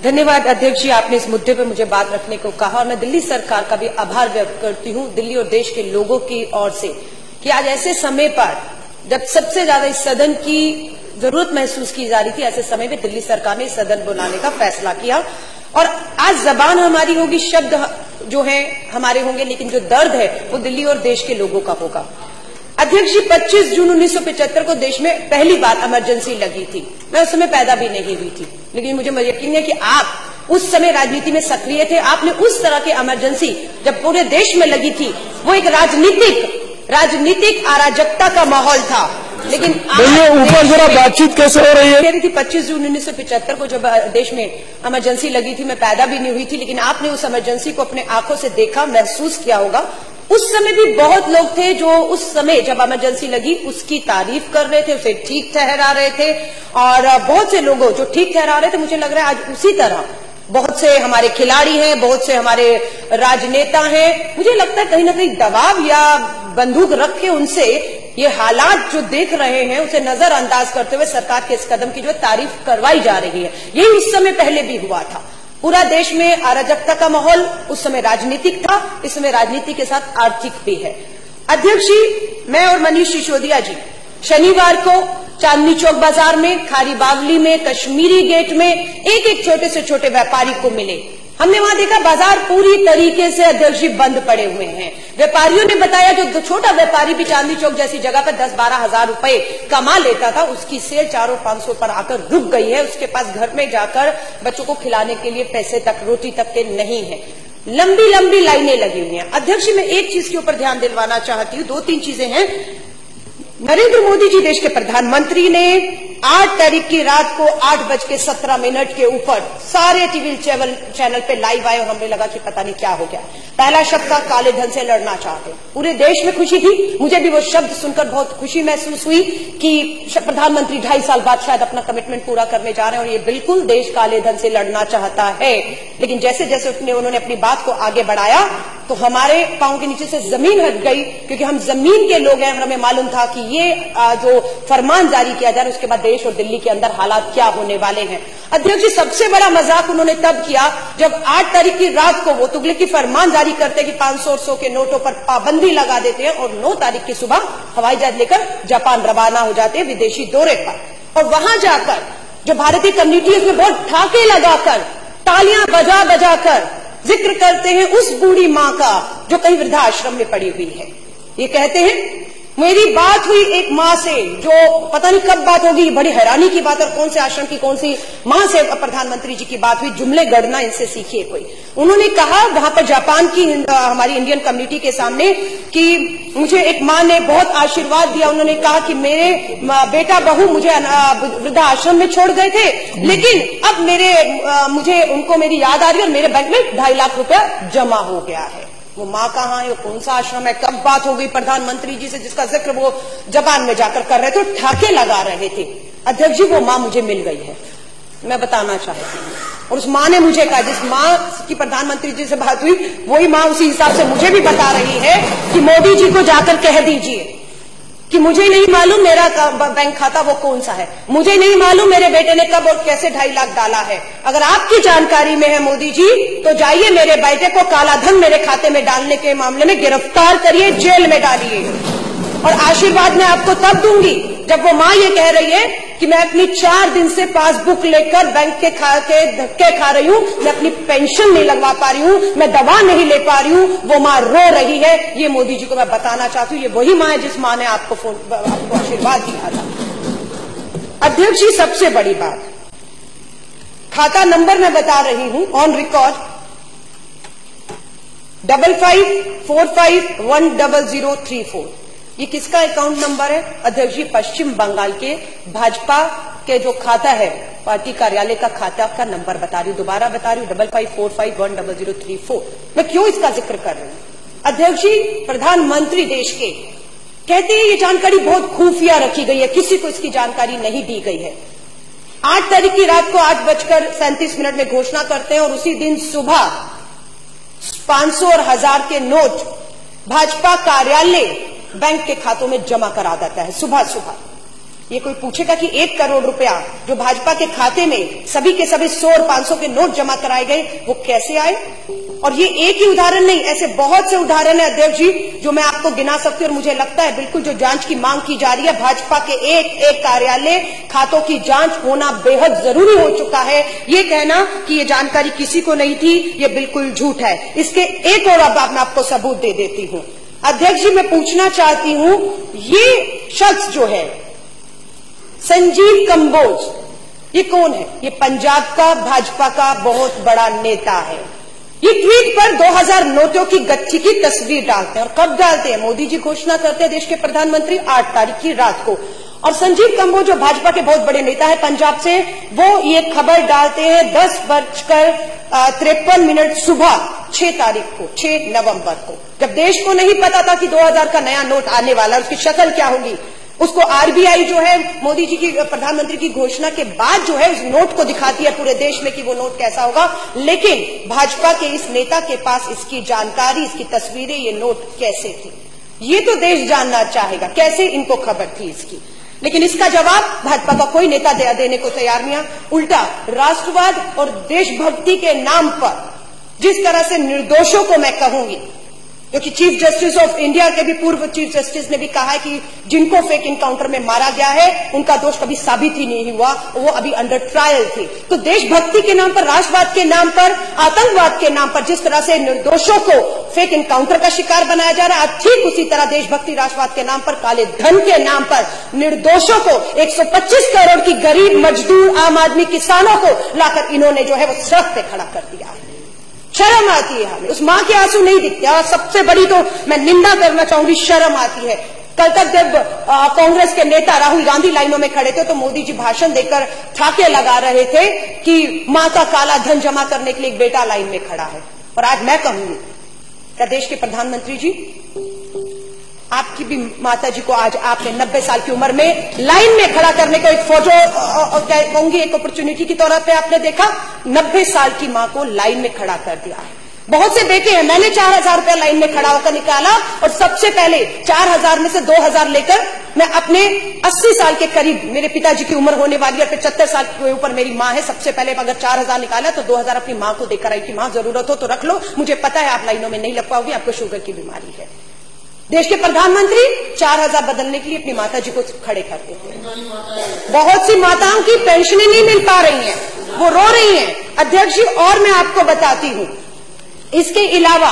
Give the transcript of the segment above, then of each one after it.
धन्यवाद अध्यक्ष जी, आपने इस मुद्दे पर मुझे बात रखने को कहा और मैं दिल्ली सरकार का भी आभार व्यक्त करती हूं, दिल्ली और देश के लोगों की ओर से, कि आज ऐसे समय पर जब सबसे ज्यादा इस सदन की जरूरत महसूस की जा रही थी, ऐसे समय में दिल्ली सरकार ने सदन बुलाने का फैसला किया। और आज जबान हमारी होगी, शब्द जो है हमारे होंगे, लेकिन जो दर्द है वो दिल्ली और देश के लोगों का होगा। अध्यक्ष जी, 25 जून 1975 को देश में पहली बार इमरजेंसी लगी थी। मैं उस समय पैदा भी नहीं हुई थी, लेकिन मुझे यकीन है कि आप उस समय राजनीति में सक्रिय थे। आपने उस तरह की इमरजेंसी जब पूरे देश में लगी थी, वो एक राजनीतिक अराजकता का माहौल था। लेकिन ऊपर जरा बातचीत कैसे हो रही है? कह रही थी 25 जून 1975 को जब देश में इमरजेंसी लगी थी, मैं पैदा भी नहीं हुई थी, लेकिन आपने उस इमरजेंसी को अपने आंखों से देखा, महसूस किया होगा। उस समय भी बहुत लोग थे जो उस समय जब इमरजेंसी लगी उसकी तारीफ कर रहे थे, उसे ठीक ठहरा रहे थे। और बहुत से लोगों जो ठीक ठहरा रहे थे, मुझे लग रहा है आज उसी तरह बहुत से हमारे खिलाड़ी हैं, बहुत से हमारे राजनेता हैं। मुझे लगता है कहीं ना कहीं दबाव या बंदूक रख के उनसे ये हालात जो देख रहे हैं उसे नजरअंदाज करते हुए सरकार के इस कदम की जो तारीफ करवाई जा रही है। यही उस समय पहले भी हुआ था। पूरा देश में अराजकता का माहौल उस समय राजनीतिक था, इस समय राजनीति के साथ आर्थिक भी है। अध्यक्ष जी, मैं और मनीष सिसोदिया जी शनिवार को चांदनी चौक बाजार में, खारी बावली में, कश्मीरी गेट में एक छोटे से छोटे व्यापारी को मिले। हमने वहां देखा बाजार पूरी तरीके से अध्यक्ष जी बंद पड़े हुए हैं। व्यापारियों ने बताया जो छोटा व्यापारी भी चांदनी चौक जैसी जगह पर 10-12 हजार रुपए कमा लेता था, उसकी सेल 400-500 पर आकर रुक गई है। उसके पास घर में जाकर बच्चों को खिलाने के लिए पैसे तक, रोटी तक के नहीं है। लंबी लंबी लाइनें लगी हुई हैं। अध्यक्ष जी, मैं एक चीज के ऊपर ध्यान दिलवाना चाहती हूँ, 2-3 चीजें हैं। नरेंद्र मोदी जी देश के प्रधानमंत्री ने 8 तारीख की रात को 8:17 के ऊपर सारे टीवी चैनल पे लाइव आए और हमें लगा कि पता नहीं क्या हो गया। पहला शब्द था काले धन से लड़ना चाहते। पूरे देश में खुशी थी, मुझे भी वो शब्द सुनकर बहुत खुशी महसूस हुई कि प्रधानमंत्री 2.5 साल बाद शायद अपना कमिटमेंट पूरा करने जा रहे हैं और ये बिल्कुल देश काले धन से लड़ना चाहता है। लेकिन जैसे जैसे उन्होंने अपनी बात को आगे बढ़ाया तो हमारे पांव के नीचे से जमीन हट गई, क्योंकि हम जमीन के लोग हैं और हमें मालूम था कि ये जो फरमान जारी किया जा रहा है उसके बाद देश और दिल्ली के अंदर हालात क्या होने वाले हैं। अध्यक्ष जी, सबसे बड़ा मजाक उन्होंने तब किया जब 8 तारीख की रात को वो तुगलकी फरमान जारी करते कि 500 और 100 के नोटों पर पाबंदी लगा देते हैं और 9 तारीख की सुबह हवाई जहाज लेकर जापान रवाना हो जाते हैं विदेशी दौरे पर। और वहां जाकर जो भारतीय कम्युनिटी उसमें बहुत ठाके लगाकर, तालियां बजा बजा कर जिक्र करते हैं उस बूढ़ी मां का जो कहीं वृद्धाश्रम में पड़ी हुई है। ये कहते हैं मेरी बात हुई एक मां से, जो पता नहीं कब बात होगी, बड़ी हैरानी की बात, और कौन से आश्रम की कौन सी मां से प्रधानमंत्री जी की बात हुई। जुमले गढ़ना इनसे सीखिए कोई। उन्होंने कहा वहां पर जापान की हमारी इंडियन कम्युनिटी के सामने कि मुझे एक मां ने बहुत आशीर्वाद दिया। उन्होंने कहा कि मेरे बेटा बहू मुझे वृद्धाश्रम में छोड़ गए थे, लेकिन अब मुझे उनको मेरी याद आ रही है और मेरे बैंक में 2.5 लाख रुपया जमा हो गया है। वो माँ कहाँ है, वो कौन सा आश्रम है, कब बात हो गई प्रधानमंत्री जी से जिसका जिक्र वो जापान में जाकर कर रहे थे, ठाके लगा रहे थे। अध्यक्ष जी, वो माँ मुझे मिल गई है, मैं बताना चाहती हूँ। और उस माँ ने मुझे कहा, जिस माँ की प्रधानमंत्री जी से बात हुई वही माँ उसी हिसाब से मुझे भी बता रही है कि मोदी जी को जाकर कह दीजिए कि मुझे नहीं मालूम मेरा बैंक खाता वो कौन सा है, मुझे नहीं मालूम मेरे बेटे ने कब और कैसे 2.5 लाख डाला है। अगर आपकी जानकारी में है मोदी जी, तो जाइए मेरे बेटे को काला धन मेरे खाते में डालने के मामले में गिरफ्तार करिए, जेल में डालिए। और आशीर्वाद मैं आपको तब दूंगी जब वो मां ये कह रही है कि मैं अपनी 4 दिन से पासबुक लेकर बैंक के धक्के खा रही हूं, मैं अपनी पेंशन नहीं लगवा पा रही हूं, मैं दवा नहीं ले पा रही हूं, वो मां रो रही है। ये मोदी जी को मैं बताना चाहती हूं, ये वही मां है जिस मां ने आपको आशीर्वाद दिया था। अध्यक्ष जी, सबसे बड़ी बात, खाता नंबर मैं बता रही हूं ऑन रिकॉर्ड 5545100034। ये किसका अकाउंट नंबर है अध्यक्ष जी? पश्चिम बंगाल के भाजपा के जो खाता है, पार्टी कार्यालय का खाता का नंबर बता रही हूं, दोबारा बता रही हूं 5545100034। मैं क्यों इसका जिक्र कर रही हूं? अध्यक्ष जी, प्रधानमंत्री देश के कहते हैं ये जानकारी बहुत खुफिया रखी गई है, किसी को इसकी जानकारी नहीं दी गई है। 8 तारीख की रात को 8:37 में घोषणा करते हैं और उसी दिन सुबह 500 और 1000 के नोट भाजपा कार्यालय बैंक के खातों में जमा करा देता है सुबह सुबह। ये कोई पूछेगा कि 1 करोड़ रुपया जो भाजपा के खाते में सभी के सभी 100 और 500 के नोट जमा कराए गए वो कैसे आए? और ये एक ही उदाहरण नहीं, ऐसे बहुत से उदाहरण है अध्यक्ष जी जो मैं आपको गिना सकती हूँ। और मुझे लगता है बिल्कुल जो जांच की मांग की जा रही है, भाजपा के एक एक कार्यालय खातों की जांच होना बेहद जरूरी हो चुका है। ये कहना कि ये जानकारी किसी को नहीं थी, ये बिल्कुल झूठ है। इसके एक और अब मैं आपको सबूत दे देती हूँ। अध्यक्ष जी, मैं पूछना चाहती हूँ, ये शख्स जो है संजीव कंबोज, ये कौन है? ये पंजाब का भाजपा का बहुत बड़ा नेता है। ये ट्वीट पर 2000 नोटों की गट्ठी की तस्वीर डालते हैं। और कब डालते हैं? मोदी जी घोषणा करते हैं देश के प्रधानमंत्री 8 तारीख की रात को। और संजीव कंबोज जो भाजपा के बहुत बड़े नेता है पंजाब से, वो ये खबर डालते हैं 10:53 सुबह 6 तारीख को, 6 नवंबर को, जब देश को नहीं पता था कि 2000 का नया नोट आने वाला है, उसकी शक्ल क्या होगी। उसको आरबीआई जो है मोदी जी की प्रधानमंत्री की घोषणा के बाद जो है उस नोट को दिखाती है पूरे देश में कि वो नोट कैसा होगा। लेकिन भाजपा के इस नेता के पास इसकी जानकारी, इसकी तस्वीरें, ये नोट कैसे थी, ये तो देश जानना चाहेगा, कैसे इनको खबर थी इसकी। लेकिन इसका जवाब भाजपा का कोई नेता देने को तैयार नहीं है। उल्टा राष्ट्रवाद और देशभक्ति के नाम पर जिस तरह से निर्दोषों को मैं कहूंगी, क्योंकि चीफ जस्टिस ऑफ इंडिया के भी पूर्व चीफ जस्टिस ने भी कहा है कि जिनको फेक इनकाउंटर में मारा गया है उनका दोष कभी साबित ही नहीं हुआ, वो अभी अंडर ट्रायल थी। तो देशभक्ति के नाम पर, राष्ट्रवाद के नाम पर, आतंकवाद के नाम पर जिस तरह से निर्दोषों को फेक इनकाउंटर का शिकार बनाया जा रहा है, ठीक उसी तरह देशभक्ति राष्ट्रवाद के नाम पर, काले धन के नाम पर निर्दोषों को, 125 करोड़ की गरीब मजदूर आम आदमी किसानों को लाकर इन्होंने जो है वो सड़क पे खड़ा कर दिया है। शर्म आती है हमें, उस मां के आंसू नहीं दिखते। और सबसे बड़ी तो मैं निंदा करना चाहूंगी, शर्म आती है। कल तक जब कांग्रेस के नेता राहुल गांधी लाइनों में खड़े थे तो मोदी जी भाषण देकर ठाके लगा रहे थे कि मां का काला धन जमा करने के लिए एक बेटा लाइन में खड़ा है। और आज मैं कहूंगी, क्या देश के प्रधानमंत्री जी, आपकी भी माता जी को आज आपने 90 साल की उम्र में लाइन में खड़ा करने को एक फोटो कहूंगी, एक अपॉर्चुनिटी की तौर पे आपने देखा, 90 साल की मां को लाइन में खड़ा कर दिया है। बहुत से देखे हैं, मैंने 4000 रुपया लाइन में खड़ा होकर निकाला और सबसे पहले 4000 में से 2000 लेकर मैं अपने 80 साल के करीब, मेरे पिताजी की उम्र होने वाली है, 75 साल के ऊपर मेरी मां है, सबसे पहले अगर 4000 निकाला तो 2000 अपनी मां को देकर आई कि मां जरूरत हो तो रख लो, मुझे पता है आप लाइनों में नहीं लग पाओगी, आपको शुगर की बीमारी है। देश के प्रधानमंत्री 4000 बदलने के लिए अपनी माता जी को खड़े करते थे। बहुत सी माताओं की पेंशनें नहीं मिल पा रही हैं, वो रो रही हैं। अध्यक्ष जी, और मैं आपको बताती हूं, इसके अलावा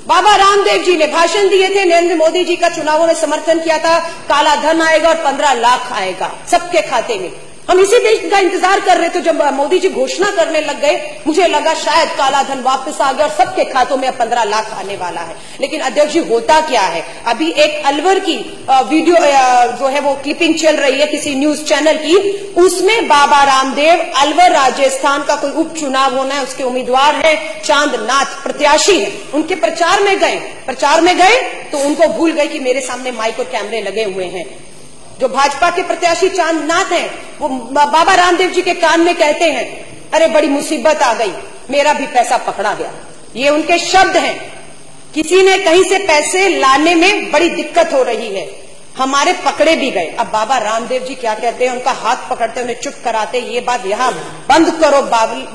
बाबा रामदेव जी ने भाषण दिए थे, नरेंद्र मोदी जी का चुनावों में समर्थन किया था, काला धन आएगा और 15 लाख आएगा सबके खाते में। हम इसी देश का इंतजार कर रहे थे। जब मोदी जी घोषणा करने लग गए, मुझे लगा शायद काला धन वापस आ गया और सबके खातों में अब 15 लाख आने वाला है। लेकिन अध्यक्ष जी, होता क्या है, अभी एक अलवर की वीडियो जो है वो क्लिपिंग चल रही है किसी न्यूज चैनल की, उसमें बाबा रामदेव अलवर राजस्थान का कोई उपचुनाव होना है, उसके उम्मीदवार हैं, चांदनाथ प्रत्याशी है, उनके प्रचार में गए तो उनको भूल गए कि मेरे सामने माइक और कैमरे लगे हुए हैं। जो भाजपा के प्रत्याशी चांदनाथ हैं, वो बाबा रामदेव जी के कान में कहते हैं, अरे बड़ी मुसीबत आ गई, मेरा भी पैसा पकड़ा गया। ये उनके शब्द हैं। किसी ने कहीं से पैसे लाने में बड़ी दिक्कत हो रही है, हमारे पकड़े भी गए। अब बाबा रामदेव जी क्या कहते हैं, उनका हाथ पकड़ते, उन्हें चुप कराते, ये बात यहां बंद करो,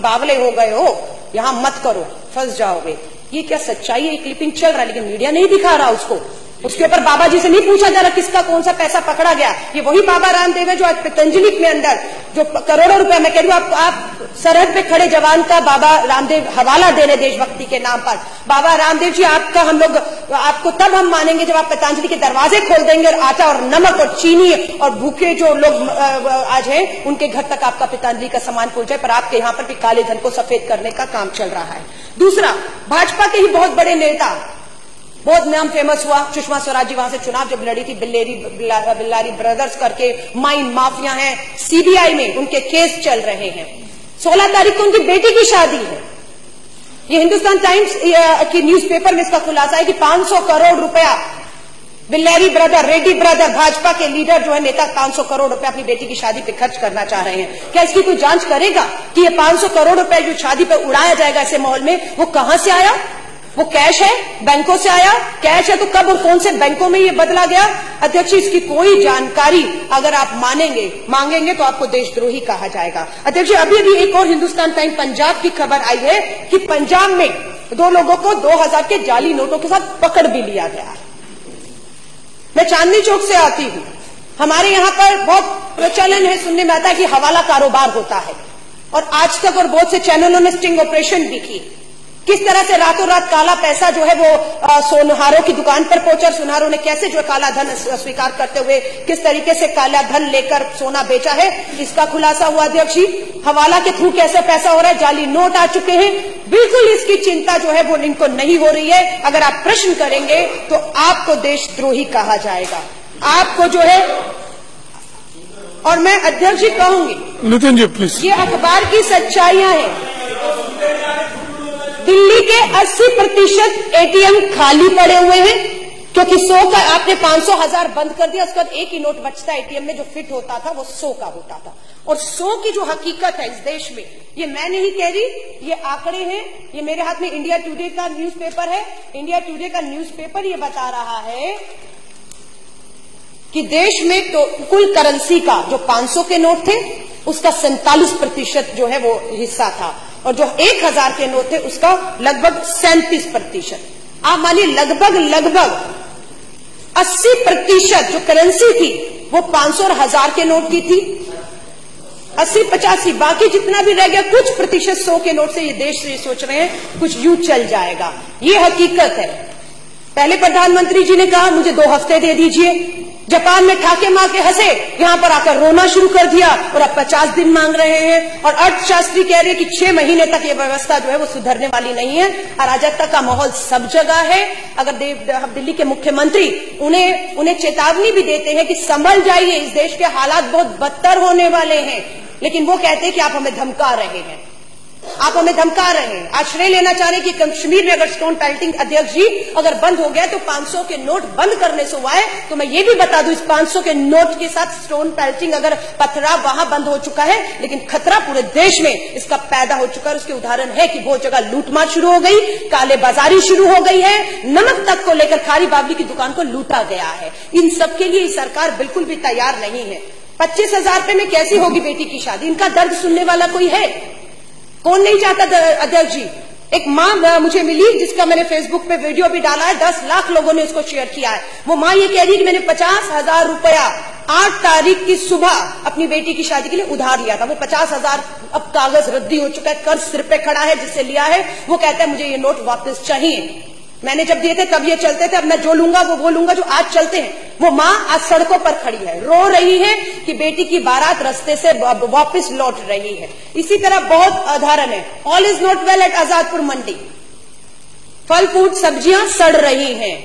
बावले हो गए हो, यहां मत करो, फंस जाओगे। ये क्या सच्चाई है? क्लिपिंग चल रहा है लेकिन मीडिया नहीं दिखा रहा उसको। उसके ऊपर बाबा जी से नहीं पूछा जा रहा किसका कौन सा पैसा पकड़ा गया। ये वही बाबा रामदेव है जो आज पतंजलि में अंदर जो करोड़ों रुपया, मैं कह रही हूं, आप सरहद पे खड़े जवान का बाबा रामदेव हवाला दे रहे देशभक्ति के नाम पर। बाबा रामदेव जी, आपका हम लोग आपको तब हम मानेंगे जब आप पतंजलि के दरवाजे खोल देंगे और आटा और नमक और चीनी और भूखे जो लोग आज हैं उनके घर तक आपका पतंजलि का सामान पहुंच जाए। पर आपके यहाँ पर भी काले धन को सफेद करने का काम चल रहा है। दूसरा, भाजपा के ही बहुत बड़े नेता, बहुत नाम फेमस हुआ, सुषमा स्वराज जी वहां से चुनाव जब लड़ी थी, बिल्लारी ब्रदर्स करके माइन माफिया हैं, सीबीआई में उनके केस चल रहे हैं। 16 तारीख को उनकी बेटी की शादी है। ये हिंदुस्तान टाइम्स की न्यूज़पेपर में इसका खुलासा है कि 500 करोड़ रुपया बिल्लारी ब्रदर, रेड्डी ब्रदर, भाजपा के लीडर जो है नेता, 500 करोड़ रुपया अपनी बेटी की शादी पे खर्च करना चाह रहे हैं। क्या इसकी कोई जांच करेगा कि ये 500 करोड़ रुपया जो शादी पे उड़ाया जाएगा ऐसे माहौल में, वो कहां से आया? वो कैश है, बैंकों से आया, कैश है तो कब और कौन से बैंकों में ये बदला गया? अध्यक्ष, इसकी कोई जानकारी अगर आप मांगेंगे तो आपको देशद्रोही कहा जाएगा। अध्यक्ष, अभी एक और हिंदुस्तान टाइम पंजाब की खबर आई है कि पंजाब में 2 लोगों को 2000 के जाली नोटों के साथ पकड़ भी लिया गया। मैं चांदनी चौक से आती हूं, हमारे यहां पर बहुत प्रचलन है, सुनने में आता है कि हवाला कारोबार होता है, और आज तक और बहुत से चैनलों ने स्टिंग ऑपरेशन भी की। किस तरह से रातों रात काला पैसा जो है वो सोनहारों की दुकान पर पहुंचा, सुनहारों ने कैसे जो काला धन स्वीकार करते हुए किस तरीके से काला धन लेकर सोना बेचा है, इसका खुलासा हुआ। अध्यक्ष जी, हवाला के थ्रू कैसे पैसा हो रहा है, जाली नोट आ चुके हैं, बिल्कुल इसकी चिंता जो है वो इनको नहीं हो रही है। अगर आप प्रश्न करेंगे तो आपको देशद्रोही कहा जाएगा, आपको जो है। और मैं अध्यक्ष जी कहूंगी, नितिन जी प्लीज, ये अखबार की सच्चाइयां हैं। दिल्ली के 80% एटीएम खाली पड़े हुए हैं, क्योंकि 100 का आपने 500,000 बंद कर दिया, उसके बाद एक ही नोट बचता एटीएम में, जो फिट होता था वो 100 का होता था। और 100 की जो हकीकत है इस देश में, ये मैं नहीं कह रही, ये आंकड़े हैं, ये मेरे हाथ में इंडिया टुडे का न्यूज़पेपर है। इंडिया टुडे का न्यूज़पेपर ये बता रहा है कि देश में तो कुल करेंसी का जो 500 के नोट थे उसका 47% जो है वो हिस्सा था, और जो 1000 के नोट थे उसका लगभग 37%। आप मानिए लगभग 80% जो करेंसी थी वो 500 और 1000 के नोट की थी। 80-85 बाकी जितना भी रह गया, कुछ प्रतिशत 100 के नोट से ये देश ये सोच रहे हैं कुछ यूं चल जाएगा। ये हकीकत है। पहले प्रधानमंत्री जी ने कहा मुझे 2 हफ्ते दे दीजिए, जापान में ठाके मार के हंसे, यहां पर आकर रोना शुरू कर दिया, और अब 50 दिन मांग रहे हैं। और अर्थशास्त्री कह रहे हैं कि 6 महीने तक ये व्यवस्था जो है वो सुधरने वाली नहीं है। अराजकता का माहौल सब जगह है। अगर दिल्ली के मुख्यमंत्री उन्हें चेतावनी भी देते हैं कि संभल जाइए, इस देश के हालात बहुत बदतर होने वाले हैं, लेकिन वो कहते हैं कि आप हमें धमका रहे हैं, आप हमें धमका रहे हैं। आश्रय लेना चाह रहे कि कश्मीर में अगर स्टोन पेल्टिंग, अध्यक्ष जी, अगर बंद हो गया तो 500 के नोट बंद करने से हुआ है। तो मैं ये भी बता दूं, इस 500 के नोट के साथ स्टोन पेल्टिंग अगर पथराव वहां बंद हो चुका है, लेकिन खतरा पूरे देश में इसका पैदा हो चुका है। उसके उदाहरण है कि बहुत जगह लूटमार शुरू हो गई, काले बाजारी शुरू हो गई है, नमक तक को लेकर खारी बावली की दुकान को लूटा गया है। इन सब के लिए सरकार बिल्कुल भी तैयार नहीं है। 25,000 रुपए में कैसी होगी बेटी की शादी? इनका दर्द सुनने वाला कोई है? कौन नहीं चाहता? अध्यक्ष जी, एक मां मुझे मिली जिसका मैंने फेसबुक पे वीडियो भी डाला है, 10 लाख लोगों ने उसको शेयर किया है। वो मां ये कह रही है कि मैंने 50,000 रुपया 8 तारीख की सुबह अपनी बेटी की शादी के लिए उधार लिया था। वो 50,000 अब कागज रद्दी हो चुका है, कर्ज सिर पे खड़ा है जिससे लिया है। वो कहता है मुझे ये नोट वापस चाहिए, मैंने जब दिए थे तब ये चलते थे, अब मैं जो लूंगा वो लूंगा जो आज चलते हैं। वो मां आज सड़कों पर खड़ी है, रो रही है कि बेटी की बारात रास्ते से वापस लौट रही है। इसी तरह बहुत उदाहरण है। All is not well at Azadpur Mandi, फल फूल सब्जियां सड़ रही हैं,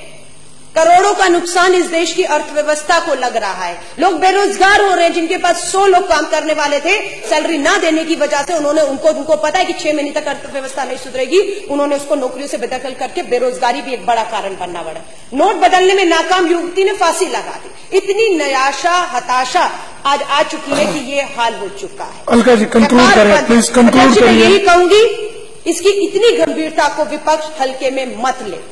करोड़ों का नुकसान इस देश की अर्थव्यवस्था को लग रहा है। लोग बेरोजगार हो रहे हैं, जिनके पास 100 लोग काम करने वाले थे, सैलरी ना देने की वजह से उनको पता है कि 6 महीने तक अर्थव्यवस्था नहीं सुधरेगी, उन्होंने उसको नौकरियों से बेदखल करके बेरोजगारी भी एक बड़ा कारण बनना पड़ा। नोट बदलने में नाकाम युवती ने फांसी लगा दी। इतनी निराशा, हताशा आज आ चुकी है कि ये हाल हो चुका है। अलका जी कंक्लूड करें प्लीज, कंक्लूड करिए। यही कहूंगी, इसकी इतनी गंभीरता को विपक्ष हल्के में मत ले।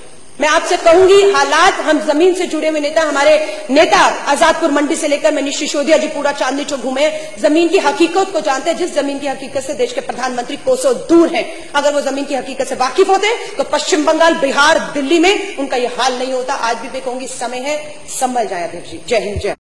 मैं आपसे कहूंगी, हालात, हम जमीन से जुड़े हुए नेता, हमारे नेता आजादपुर मंडी से लेकर मनीष सिसोदिया जी पूरा चांदनी चौक घूमे, जमीन की हकीकत को जानते हैं। जिस जमीन की हकीकत से देश के प्रधानमंत्री कोसों दूर हैं, अगर वो जमीन की हकीकत से वाकिफ होते तो पश्चिम बंगाल, बिहार, दिल्ली में उनका ये हाल नहीं होता। आज भी मैं कहूंगी समय है, संभल जाए अध्यक्ष जी। जय हिंद, जय।